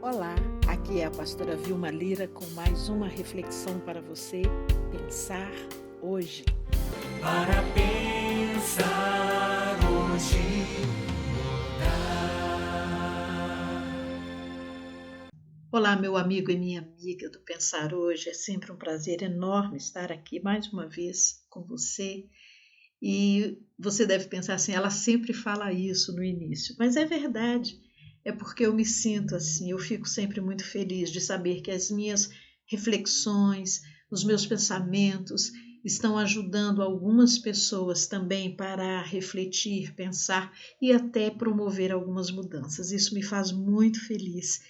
Olá, aqui é a pastora Vilma Lira com mais uma reflexão para você pensar hoje. Para pensar hoje. Olá, meu amigo e minha amiga do Pensar Hoje. É sempre um prazer enorme estar aqui mais uma vez com você. E você deve pensar assim, ela sempre fala isso no início, mas é verdade. É porque eu me sinto assim, eu fico sempre muito feliz de saber que as minhas reflexões, os meus pensamentos estão ajudando algumas pessoas também para refletir, pensar e até promover algumas mudanças. Isso me faz muito feliz.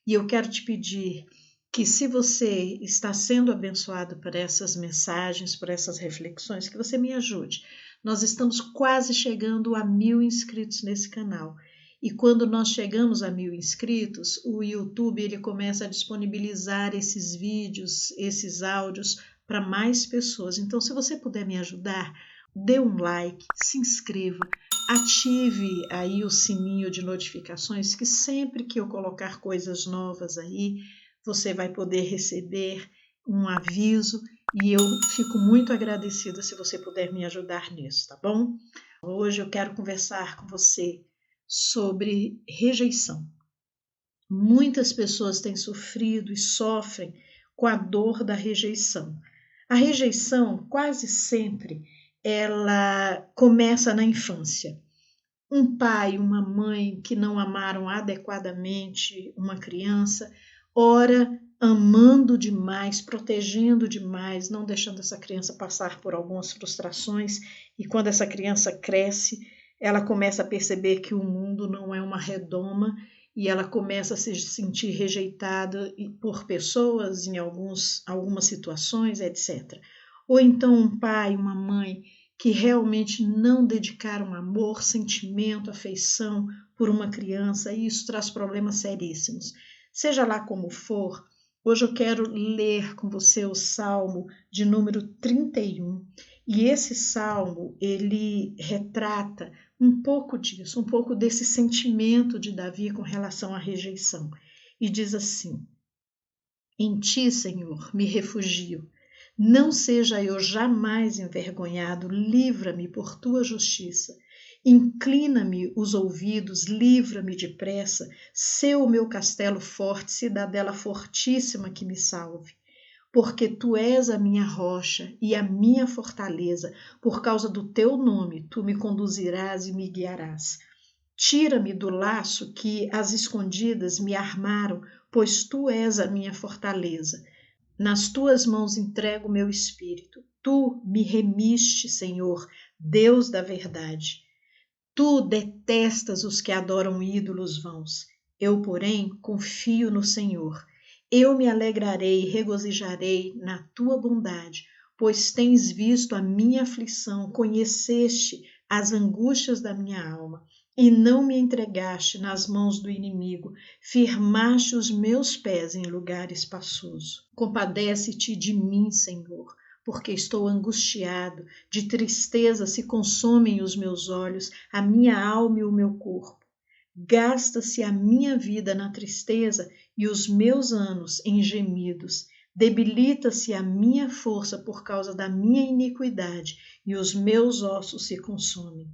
E eu quero te pedir que, se você está sendo abençoado por essas mensagens, por essas reflexões, que você me ajude. Nós estamos quase chegando a 1.000 inscritos nesse canal. E quando nós chegamos a 1.000 inscritos, o YouTube ele começa a disponibilizar esses vídeos, esses áudios para mais pessoas. Então, se você puder me ajudar, dê um like, se inscreva, ative aí o sininho de notificações, que sempre que eu colocar coisas novas aí, você vai poder receber um aviso e eu fico muito agradecida se você puder me ajudar nisso, tá bom? Hoje eu quero conversar com você sobre rejeição. Muitas pessoas têm sofrido e sofrem com a dor da rejeição. A rejeição, quase sempre, ela começa na infância. Um pai, uma mãe que não amaram adequadamente uma criança, ora amando demais, protegendo demais, não deixando essa criança passar por algumas frustrações, e quando essa criança cresce, ela começa a perceber que o mundo não é uma redoma e ela começa a se sentir rejeitada por pessoas em algumas situações, etc. Ou então um pai, uma mãe que realmente não dedicaram amor, sentimento, afeição por uma criança, e isso traz problemas seríssimos. Seja lá como for, hoje eu quero ler com você o Salmo de número 31, e esse Salmo, ele retrata um pouco disso, um pouco desse sentimento de Davi com relação à rejeição. E diz assim: em ti, Senhor, me refugio. Não seja eu jamais envergonhado, livra-me por tua justiça. Inclina-me os ouvidos, livra-me depressa, sê o meu castelo forte, cidadela fortíssima que me salve. Porque tu és a minha rocha e a minha fortaleza, por causa do teu nome tu me conduzirás e me guiarás. Tira-me do laço que as escondidas me armaram, pois tu és a minha fortaleza. Nas tuas mãos entrego o meu espírito. Tu me remiste, Senhor, Deus da verdade. Tu detestas os que adoram ídolos vãos. Eu, porém, confio no Senhor. Eu me alegrarei e regozijarei na tua bondade, pois tens visto a minha aflição, conheceste as angústias da minha alma, e não me entregaste nas mãos do inimigo, firmaste os meus pés em lugar espaçoso. Compadece-te de mim, Senhor, porque estou angustiado, de tristeza se consomem os meus olhos, a minha alma e o meu corpo. Gasta-se a minha vida na tristeza e os meus anos em gemidos. Debilita-se a minha força por causa da minha iniquidade e os meus ossos se consomem.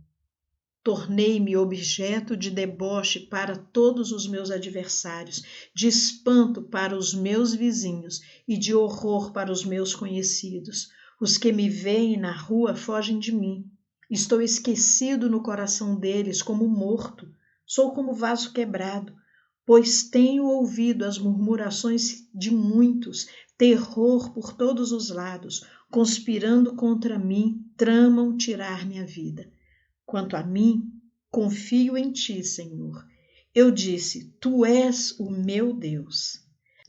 Tornei-me objeto de deboche para todos os meus adversários, de espanto para os meus vizinhos e de horror para os meus conhecidos. Os que me veem na rua fogem de mim. Estou esquecido no coração deles como morto. Sou como vaso quebrado, pois tenho ouvido as murmurações de muitos, terror por todos os lados, conspirando contra mim, tramam tirar minha vida. Quanto a mim, confio em ti, Senhor. Eu disse, tu és o meu Deus.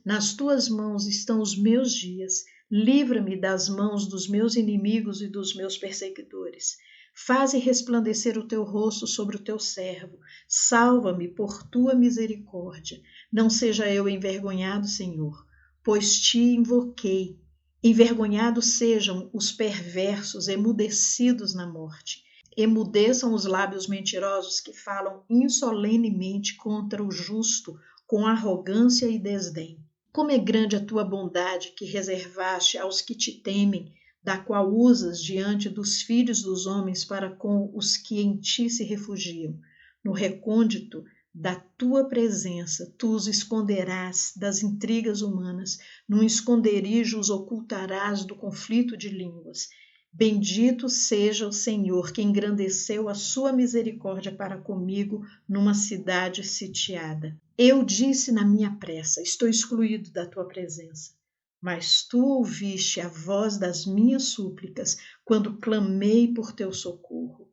Nas tuas mãos estão os meus dias. Livra-me das mãos dos meus inimigos e dos meus perseguidores. Faze resplandecer o teu rosto sobre o teu servo. Salva-me por tua misericórdia. Não seja eu envergonhado, Senhor, pois te invoquei. Envergonhados sejam os perversos, emudecidos na morte. Emudeçam os lábios mentirosos que falam insolenemente contra o justo, com arrogância e desdém. Como é grande a tua bondade que reservaste aos que te temem, da qual usas diante dos filhos dos homens para com os que em ti se refugiam. No recôndito da tua presença, tu os esconderás das intrigas humanas, num esconderijo os ocultarás do conflito de línguas. Bendito seja o Senhor, que engrandeceu a sua misericórdia para comigo numa cidade sitiada. Eu disse na minha pressa, estou excluído da tua presença. Mas tu ouviste a voz das minhas súplicas quando clamei por teu socorro.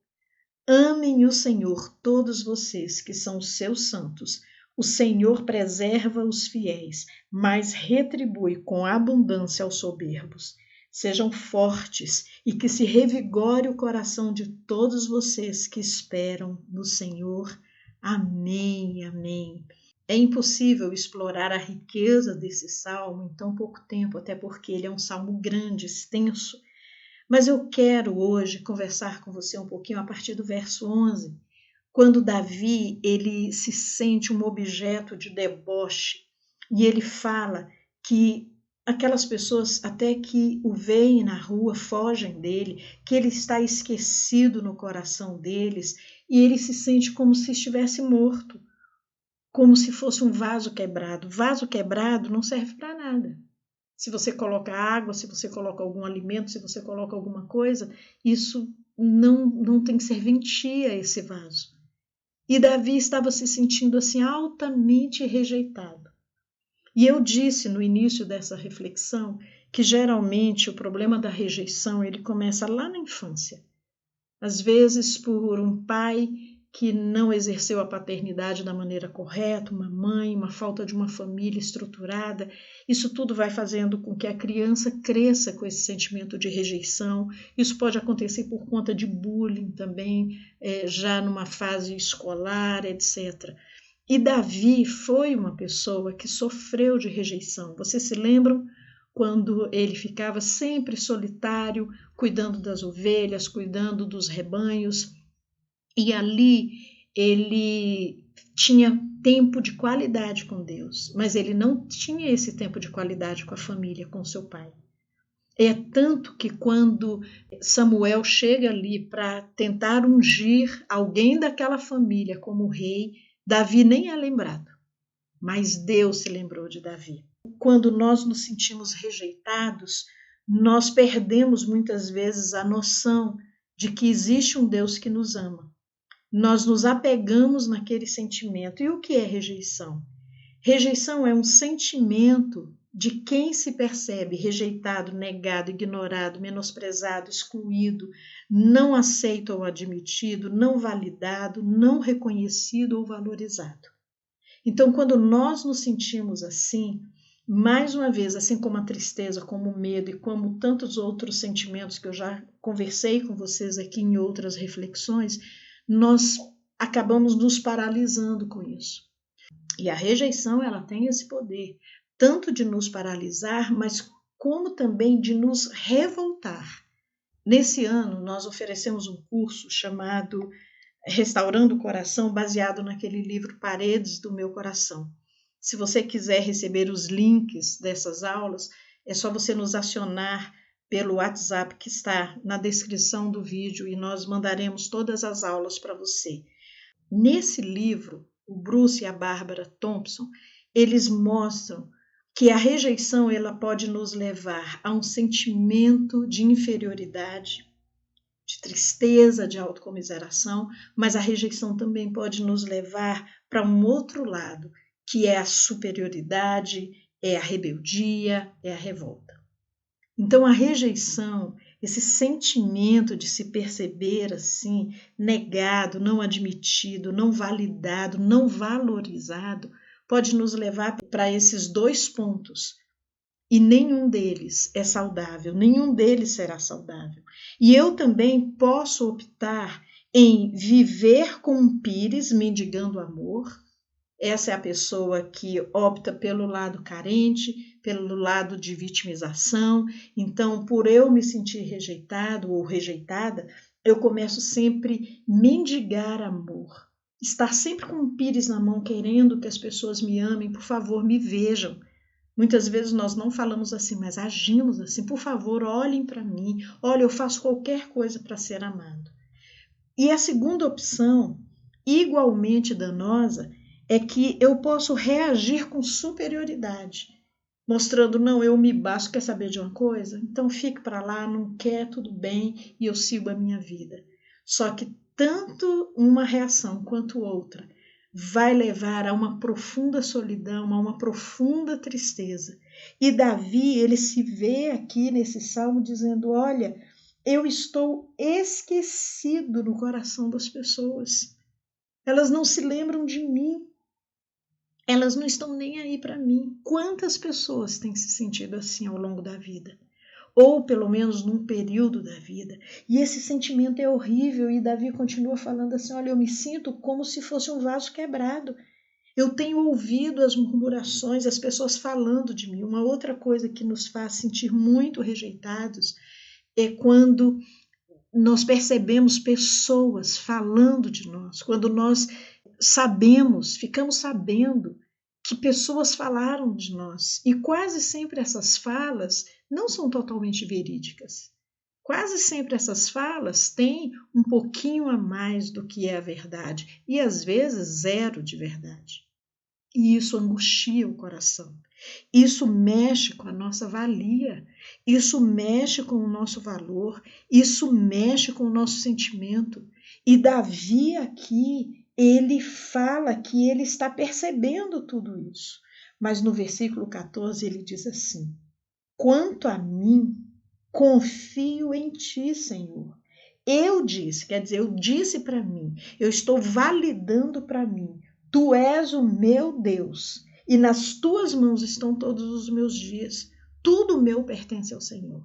Amem o Senhor todos vocês que são os seus santos. O Senhor preserva os fiéis, mas retribui com abundância aos soberbos. Sejam fortes e que se revigore o coração de todos vocês que esperam no Senhor. Amém, amém. É impossível explorar a riqueza desse salmo em tão pouco tempo, até porque ele é um salmo grande, extenso. Mas eu quero hoje conversar com você um pouquinho a partir do verso 11, quando Davi ele se sente um objeto de deboche e ele fala que aquelas pessoas até que o veem na rua fogem dele, que ele está esquecido no coração deles e ele se sente como se estivesse morto, como se fosse um vaso quebrado. Vaso quebrado não serve para nada. Se você coloca água, se você coloca algum alimento, se você coloca alguma coisa, isso não tem serventia a esse vaso. E Davi estava se sentindo assim altamente rejeitado. E eu disse no início dessa reflexão que geralmente o problema da rejeição ele começa lá na infância. Às vezes por um pai que não exerceu a paternidade da maneira correta, uma mãe, uma falta de uma família estruturada, isso tudo vai fazendo com que a criança cresça com esse sentimento de rejeição. Isso pode acontecer por conta de bullying também, já numa fase escolar, etc. E Davi foi uma pessoa que sofreu de rejeição. Vocês se lembram quando ele ficava sempre solitário, cuidando das ovelhas, cuidando dos rebanhos? E ali ele tinha tempo de qualidade com Deus, mas ele não tinha esse tempo de qualidade com a família, com seu pai. É tanto que quando Samuel chega ali para tentar ungir alguém daquela família como rei, Davi nem é lembrado, mas Deus se lembrou de Davi. Quando nós nos sentimos rejeitados, nós perdemos muitas vezes a noção de que existe um Deus que nos ama. Nós nos apegamos naquele sentimento. E o que é rejeição? Rejeição é um sentimento de quem se percebe rejeitado, negado, ignorado, menosprezado, excluído, não aceito ou admitido, não validado, não reconhecido ou valorizado. Então, quando nós nos sentimos assim, mais uma vez, assim como a tristeza, como o medo e como tantos outros sentimentos que eu já conversei com vocês aqui em outras reflexões, nós acabamos nos paralisando com isso. E a rejeição, ela tem esse poder, tanto de nos paralisar, mas como também de nos revoltar. Nesse ano, nós oferecemos um curso chamado Restaurando o Coração, baseado naquele livro Paredes do Meu Coração. Se você quiser receber os links dessas aulas, é só você nos acionar pelo WhatsApp que está na descrição do vídeo e nós mandaremos todas as aulas para você. Nesse livro, o Bruce e a Bárbara Thompson, eles mostram que a rejeição ela pode nos levar a um sentimento de inferioridade, de tristeza, de autocomiseração, mas a rejeição também pode nos levar para um outro lado, que é a superioridade, é a rebeldia, é a revolta. Então a rejeição, esse sentimento de se perceber assim, negado, não admitido, não validado, não valorizado, pode nos levar para esses dois pontos. E nenhum deles é saudável, nenhum deles será saudável. E eu também posso optar em viver com um pires, mendigando amor. Essa é a pessoa que opta pelo lado carente, pelo lado de vitimização. Então, por eu me sentir rejeitado ou rejeitada, eu começo sempre a mendigar amor. estar sempre com um pires na mão, querendo que as pessoas me amem, por favor, me vejam. Muitas vezes nós não falamos assim, mas agimos assim. Por favor, olhem para mim. Olha, eu faço qualquer coisa para ser amado. E a segunda opção, igualmente danosa, é que eu posso reagir com superioridade, mostrando, não, eu me basto, quer saber de uma coisa? Então fique para lá, não quer, tudo bem, e eu sigo a minha vida. Só que tanto uma reação quanto outra vai levar a uma profunda solidão, a uma profunda tristeza. E Davi, ele se vê aqui nesse salmo dizendo, olha, eu estou esquecido no coração das pessoas. Elas não se lembram de mim. Elas não estão nem aí para mim. Quantas pessoas têm se sentido assim ao longo da vida? Ou pelo menos num período da vida. E esse sentimento é horrível e Davi continua falando assim, olha, eu me sinto como se fosse um vaso quebrado. Eu tenho ouvido as murmurações, as pessoas falando de mim. Uma outra coisa que nos faz sentir muito rejeitados é quando nós percebemos pessoas falando de nós, quando nós ficamos sabendo que pessoas falaram de nós. E quase sempre essas falas não são totalmente verídicas. Quase sempre essas falas têm um pouquinho a mais do que é a verdade, e às vezes zero de verdade. E isso angustia o coração. Isso mexe com a nossa valia, isso mexe com o nosso valor, isso mexe com o nosso sentimento. E Davi aqui, ele fala que ele está percebendo tudo isso. Mas no versículo 14 ele diz assim, quanto a mim, confio em ti, Senhor. Eu disse, quer dizer, eu disse para mim, eu estou validando para mim, tu és o meu Deus. E nas tuas mãos estão todos os meus dias. Tudo meu pertence ao Senhor.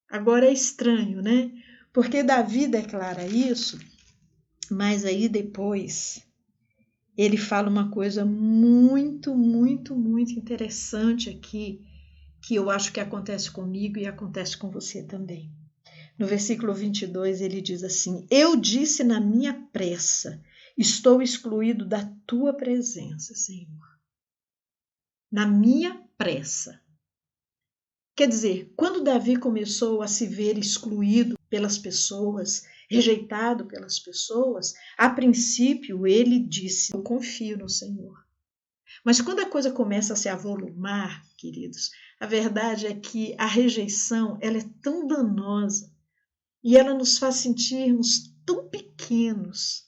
Agora é estranho, né? Porque Davi declara isso, mas aí depois ele fala uma coisa muito, muito, muito interessante aqui, que eu acho que acontece comigo e acontece com você também. No versículo 22 ele diz assim, eu disse na minha pressa, estou excluído da tua presença, Senhor. Na minha pressa. Quer dizer, quando Davi começou a se ver excluído pelas pessoas, rejeitado pelas pessoas, a princípio ele disse, eu confio no Senhor. Mas quando a coisa começa a se avolumar, queridos, a verdade é que a rejeição ela é tão danosa e ela nos faz sentirmos tão pequenos,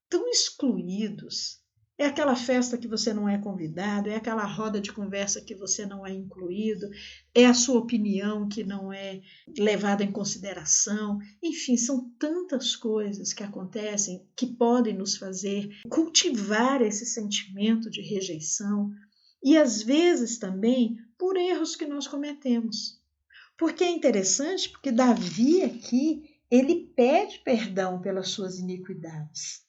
tão excluídos. É aquela festa que você não é convidado, é aquela roda de conversa que você não é incluído, é a sua opinião que não é levada em consideração. Enfim, são tantas coisas que acontecem que podem nos fazer cultivar esse sentimento de rejeição e às vezes também por erros que nós cometemos. Porque é interessante, porque Davi aqui, ele pede perdão pelas suas iniquidades.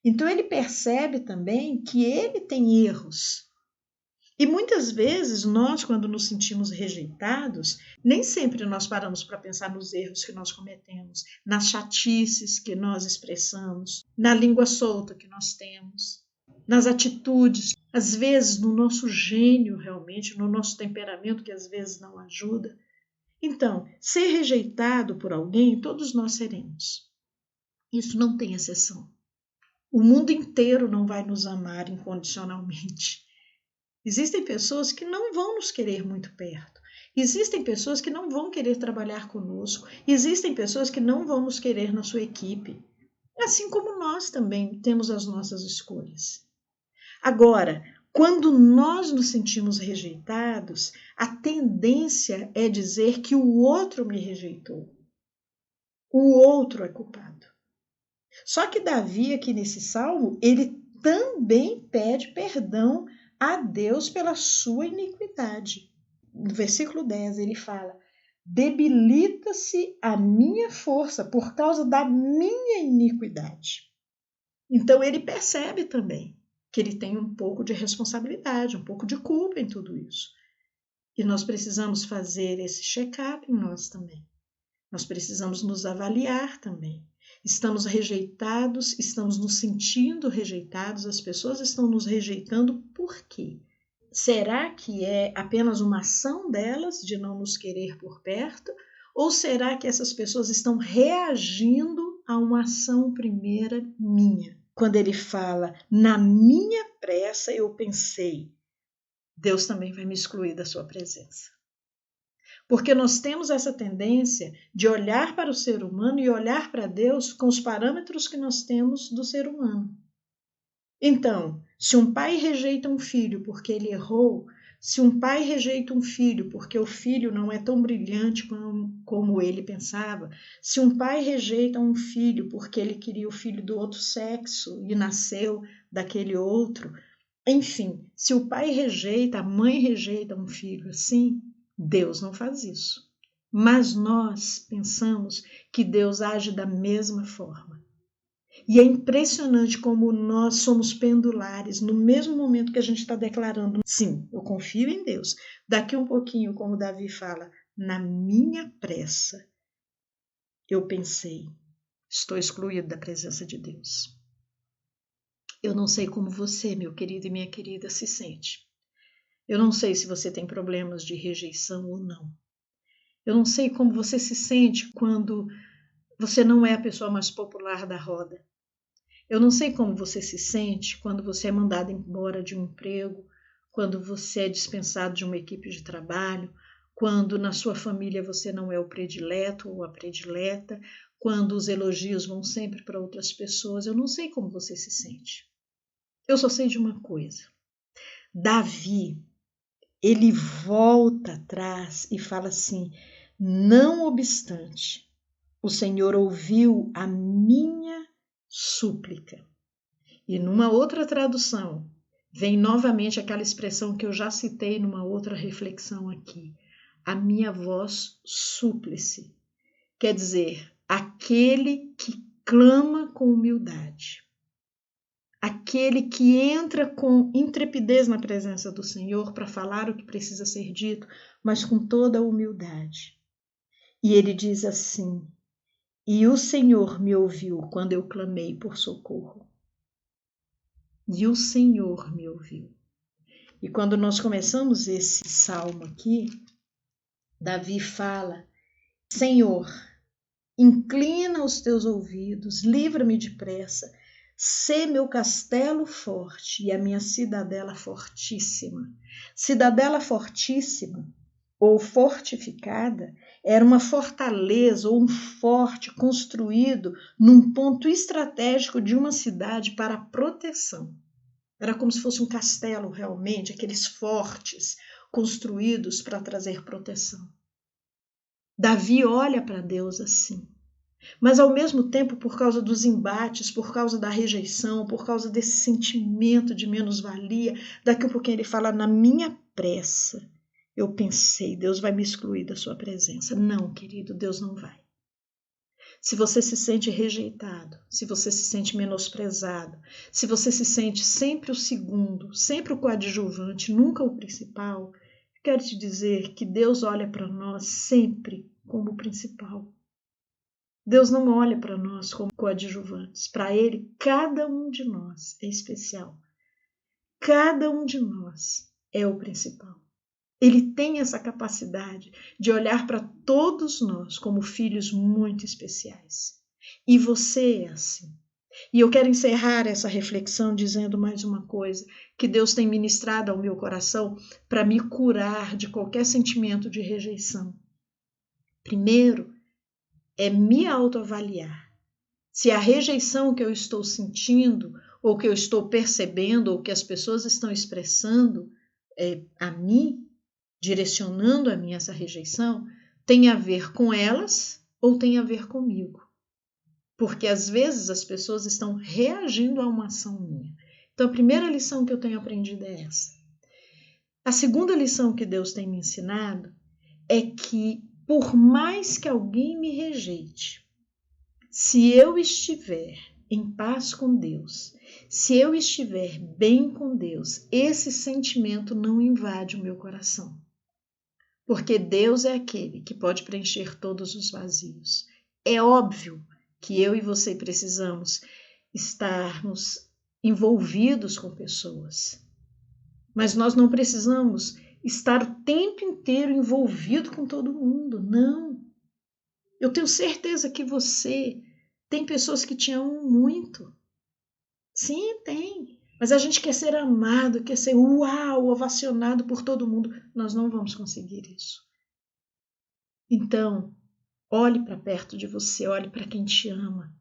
Então ele percebe também que ele tem erros. E muitas vezes nós, quando nos sentimos rejeitados, nem sempre nós paramos para pensar nos erros que nós cometemos, nas chatices que nós expressamos, na língua solta que nós temos, nas atitudes, às vezes no nosso gênio realmente, no nosso temperamento que às vezes não ajuda. Então, ser rejeitado por alguém, todos nós seremos. Isso não tem exceção. O mundo inteiro não vai nos amar incondicionalmente. Existem pessoas que não vão nos querer muito perto. Existem pessoas que não vão querer trabalhar conosco. Existem pessoas que não vão nos querer na sua equipe. Assim como nós também temos as nossas escolhas. Agora, quando nós nos sentimos rejeitados, a tendência é dizer que o outro me rejeitou. O outro é culpado. Só que Davi, aqui nesse salmo, ele também pede perdão a Deus pela sua iniquidade. No versículo 10 ele fala, debilita-se a minha força por causa da minha iniquidade. Então ele percebe também que ele tem um pouco de responsabilidade, um pouco de culpa em tudo isso. E nós precisamos fazer esse check-up em nós também. Nós precisamos nos avaliar também. estamos rejeitados, estamos nos sentindo rejeitados, as pessoas estão nos rejeitando por quê? Será que é apenas uma ação delas de não nos querer por perto? Ou será que essas pessoas estão reagindo a uma ação primeira minha? Quando ele fala, na minha pressa eu pensei, Deus também vai me excluir da sua presença. Porque nós temos essa tendência de olhar para o ser humano e olhar para Deus com os parâmetros que nós temos do ser humano. Então, se um pai rejeita um filho porque ele errou, se um pai rejeita um filho porque o filho não é tão brilhante como ele pensava, se um pai rejeita um filho porque ele queria o filho do outro sexo e nasceu daquele outro, enfim, se o pai rejeita, a mãe rejeita um filho assim, Deus não faz isso. Mas nós pensamos que Deus age da mesma forma. E é impressionante como nós somos pendulares. No mesmo momento que a gente está declarando, sim, eu confio em Deus. Daqui um pouquinho, como Davi fala, na minha pressa, eu pensei, estou excluído da presença de Deus. Eu não sei como você, meu querido e minha querida, se sente. Eu não sei se você tem problemas de rejeição ou não. Eu não sei como você se sente quando você não é a pessoa mais popular da roda. Eu não sei como você se sente quando você é mandado embora de um emprego, quando você é dispensado de uma equipe de trabalho, quando na sua família você não é o predileto ou a predileta, quando os elogios vão sempre para outras pessoas. Eu não sei como você se sente. Eu só sei de uma coisa. Davi, ele volta atrás e fala assim, não obstante, o Senhor ouviu a minha súplica. E numa outra tradução, vem novamente aquela expressão que eu já citei numa outra reflexão aqui. A minha voz súplice. Quer dizer, aquele que clama com humildade. Aquele que entra com intrepidez na presença do Senhor para falar o que precisa ser dito, mas com toda a humildade. E ele diz assim, e o Senhor me ouviu quando eu clamei por socorro. E o Senhor me ouviu. E quando nós começamos esse salmo aqui, Davi fala, Senhor, inclina os teus ouvidos, livra-me depressa, sê meu castelo forte e a minha cidadela fortíssima. Cidadela fortíssima ou fortificada era uma fortaleza ou um forte construído num ponto estratégico de uma cidade para proteção. Era como se fosse um castelo realmente, aqueles fortes construídos para trazer proteção. Davi olha para Deus assim. Mas ao mesmo tempo, por causa dos embates, por causa da rejeição, por causa desse sentimento de menos-valia, daqui a pouquinho ele fala, na minha pressa, eu pensei, Deus vai me excluir da sua presença. Não, querido, Deus não vai. Se você se sente rejeitado, se você se sente menosprezado, se você se sente sempre o segundo, sempre o coadjuvante, nunca o principal, quero te dizer que Deus olha para nós sempre como o principal. Deus não olha para nós como coadjuvantes. Para Ele, cada um de nós é especial. Cada um de nós é o principal. Ele tem essa capacidade de olhar para todos nós como filhos muito especiais. E você é assim. E eu quero encerrar essa reflexão dizendo mais uma coisa, que Deus tem ministrado ao meu coração para me curar de qualquer sentimento de rejeição. Primeiro, é me autoavaliar. Se a rejeição que eu estou sentindo, ou que eu estou percebendo, ou que as pessoas estão expressando a mim, direcionando a mim essa rejeição, tem a ver com elas ou tem a ver comigo. Porque às vezes as pessoas estão reagindo a uma ação minha. Então a primeira lição que eu tenho aprendido é essa. A segunda lição que Deus tem me ensinado é que por mais que alguém me rejeite, se eu estiver em paz com Deus, se eu estiver bem com Deus, esse sentimento não invade o meu coração. Porque Deus é aquele que pode preencher todos os vazios. É óbvio que eu e você precisamos estarmos envolvidos com pessoas. Mas nós não precisamos estar o tempo inteiro envolvido com todo mundo, não. Eu tenho certeza que você tem pessoas que te amam muito. Sim, tem. Mas a gente quer ser amado, quer ser ovacionado por todo mundo. Nós não vamos conseguir isso. Então, olhe para perto de você, olhe para quem te ama.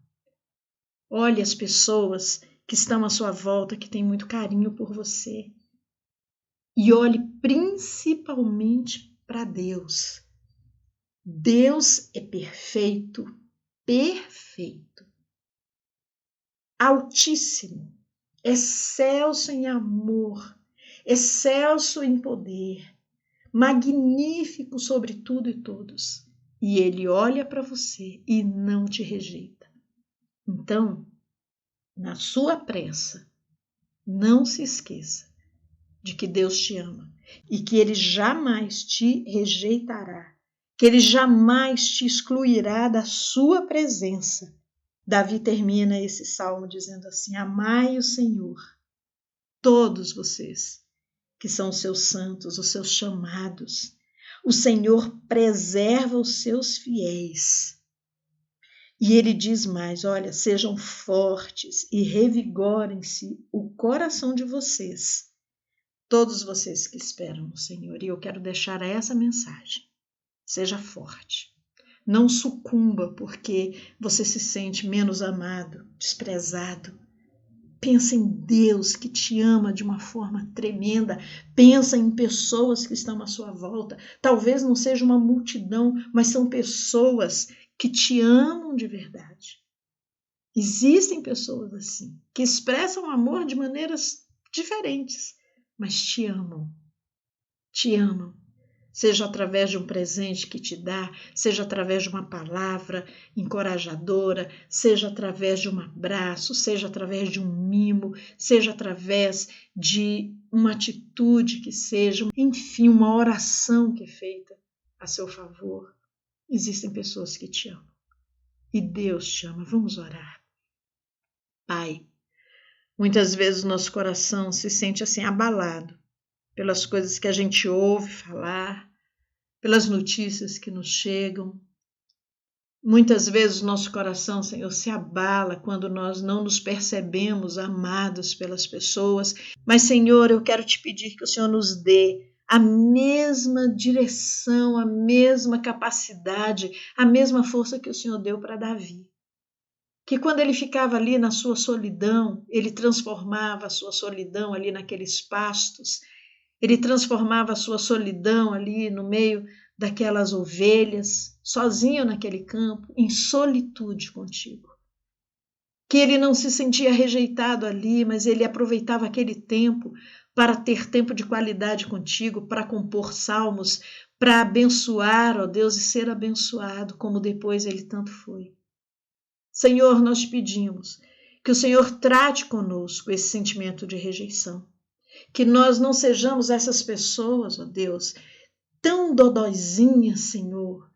Olhe as pessoas que estão à sua volta, que têm muito carinho por você. E olhe principalmente para Deus. Deus é perfeito, perfeito, altíssimo, excelso em amor, excelso em poder, magnífico sobre tudo e todos. E Ele olha para você e não te rejeita. Então, na sua pressa, não se esqueça de que Deus te ama e que Ele jamais te rejeitará, que Ele jamais te excluirá da sua presença. Davi termina esse salmo dizendo assim: amai o Senhor, todos vocês que são os seus santos, os seus chamados. O Senhor preserva os seus fiéis. E ele diz mais, olha, sejam fortes e revigorem-se o coração de vocês, todos vocês que esperam no Senhor. E eu quero deixar essa mensagem. Seja forte. Não sucumba porque você se sente menos amado, desprezado. Pensa em Deus que te ama de uma forma tremenda. Pensa em pessoas que estão à sua volta. Talvez não seja uma multidão, mas são pessoas que te amam de verdade. Existem pessoas assim, que expressam amor de maneiras diferentes, mas te amam. Te amam. Seja através de um presente que te dá, seja através de uma palavra encorajadora, seja através de um abraço, seja através de um mimo, seja através de uma atitude que seja, enfim, uma oração que é feita a seu favor. Existem pessoas que te amam e Deus te ama. Vamos orar. Pai, muitas vezes o nosso coração se sente assim abalado pelas coisas que a gente ouve falar, pelas notícias que nos chegam. Muitas vezes o nosso coração, Senhor, se abala quando nós não nos percebemos amados pelas pessoas. Mas, Senhor, eu quero te pedir que o Senhor nos dê a mesma direção, a mesma capacidade, a mesma força que o Senhor deu para Davi. Que quando ele ficava ali na sua solidão, ele transformava a sua solidão ali naqueles pastos. Ele transformava a sua solidão ali no meio daquelas ovelhas, sozinho naquele campo, em solitude contigo. Que ele não se sentia rejeitado ali, mas ele aproveitava aquele tempo para ter tempo de qualidade contigo, para compor salmos, para abençoar, ó Deus, e ser abençoado, como depois ele tanto foi. Senhor, nós te pedimos que o Senhor trate conosco esse sentimento de rejeição. Que nós não sejamos essas pessoas, ó Deus, tão dodóizinhas, Senhor,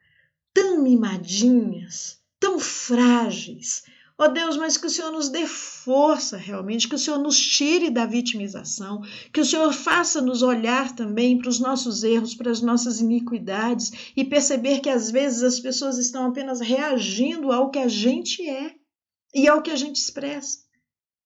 tão mimadinhas, tão frágeis. Ó Deus, mas que o Senhor nos dê força realmente, que o Senhor nos tire da vitimização, que o Senhor faça-nos olhar também para os nossos erros, para as nossas iniquidades e perceber que às vezes as pessoas estão apenas reagindo ao que a gente é e ao que a gente expressa.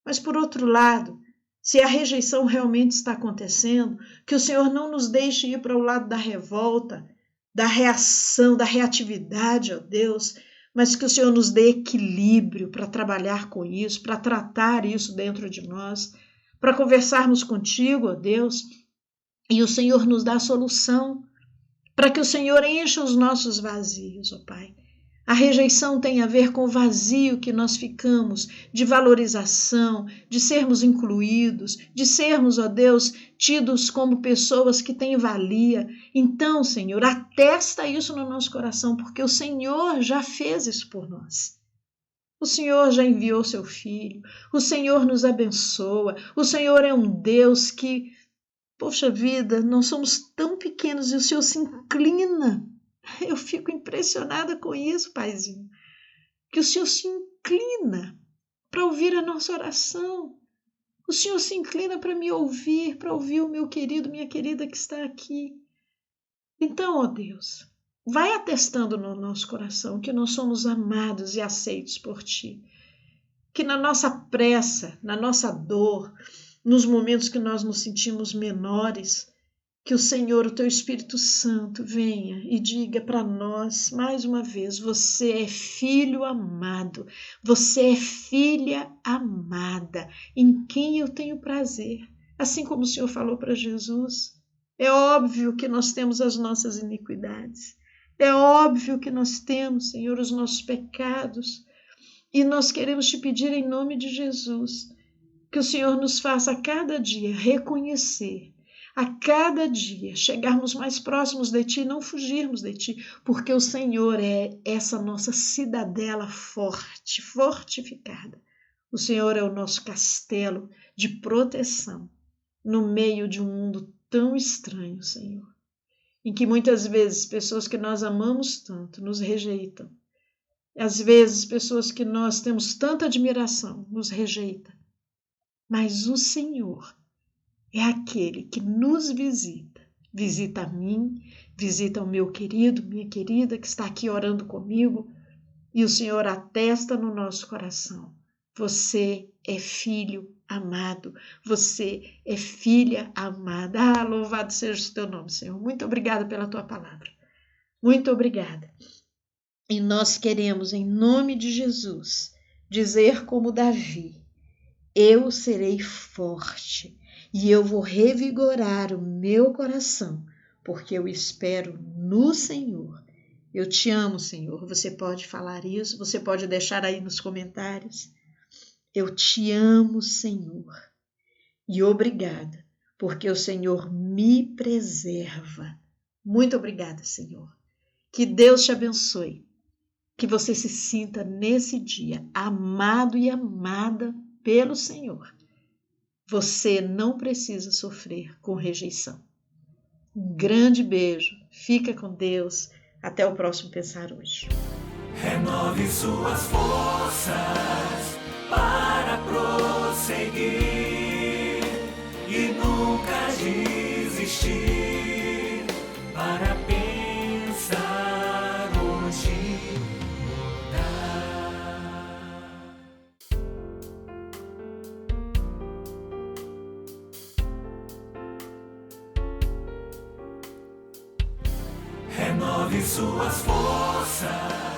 Mas por outro lado, se a rejeição realmente está acontecendo, que o Senhor não nos deixe ir para o lado da revolta, da reação, da reatividade, ó Deus, mas que o Senhor nos dê equilíbrio para trabalhar com isso, para tratar isso dentro de nós, para conversarmos contigo, ó Deus, e o Senhor nos dá a solução, para que o Senhor encha os nossos vazios, ó Pai. A rejeição tem a ver com o vazio que nós ficamos de valorização, de sermos incluídos, de sermos, ó Deus, tidos como pessoas que têm valia. Então, Senhor, atesta isso no nosso coração, porque o Senhor já fez isso por nós. O Senhor já enviou seu Filho, o Senhor nos abençoa, o Senhor é um Deus que, poxa vida, nós somos tão pequenos e o Senhor se inclina. Eu fico impressionada com isso, Paizinho. Que o Senhor se inclina para ouvir a nossa oração. O Senhor se inclina para me ouvir, para ouvir o meu querido, minha querida que está aqui. Então, ó Deus, vai atestando no nosso coração que nós somos amados e aceitos por Ti. Que na nossa pressa, na nossa dor, nos momentos que nós nos sentimos menores, que o Senhor, o Teu Espírito Santo, venha e diga para nós, mais uma vez, você é filho amado, você é filha amada, em quem eu tenho prazer. Assim como o Senhor falou para Jesus, é óbvio que nós temos as nossas iniquidades, é óbvio que nós temos, Senhor, os nossos pecados, e nós queremos Te pedir em nome de Jesus, que o Senhor nos faça a cada dia reconhecer, a cada dia chegarmos mais próximos de Ti, não fugirmos de Ti, porque o Senhor é essa nossa cidadela forte, fortificada. O Senhor é o nosso castelo de proteção no meio de um mundo tão estranho, Senhor, em que muitas vezes pessoas que nós amamos tanto nos rejeitam. Às vezes pessoas que nós temos tanta admiração nos rejeitam. Mas o Senhor é aquele que nos visita. Visita a mim, visita o meu querido, minha querida que está aqui orando comigo. E o Senhor atesta no nosso coração. Você é filho amado. Você é filha amada. Ah, louvado seja o Teu nome, Senhor. Muito obrigada pela Tua palavra. Muito obrigada. E nós queremos, em nome de Jesus, dizer como Davi, eu serei forte e eu vou revigorar o meu coração, porque eu espero no Senhor. Eu te amo, Senhor. Você pode falar isso, você pode deixar aí nos comentários. Eu te amo, Senhor. E obrigada, porque o Senhor me preserva. Muito obrigada, Senhor. Que Deus te abençoe. Que você se sinta nesse dia amado e amada pelo Senhor. Você não precisa sofrer com rejeição. Um grande beijo. Fica com Deus. Até o próximo Pensar Hoje. Renove suas forças para prosseguir e nunca desistir. Para pensar hoje mudar. Renove suas forças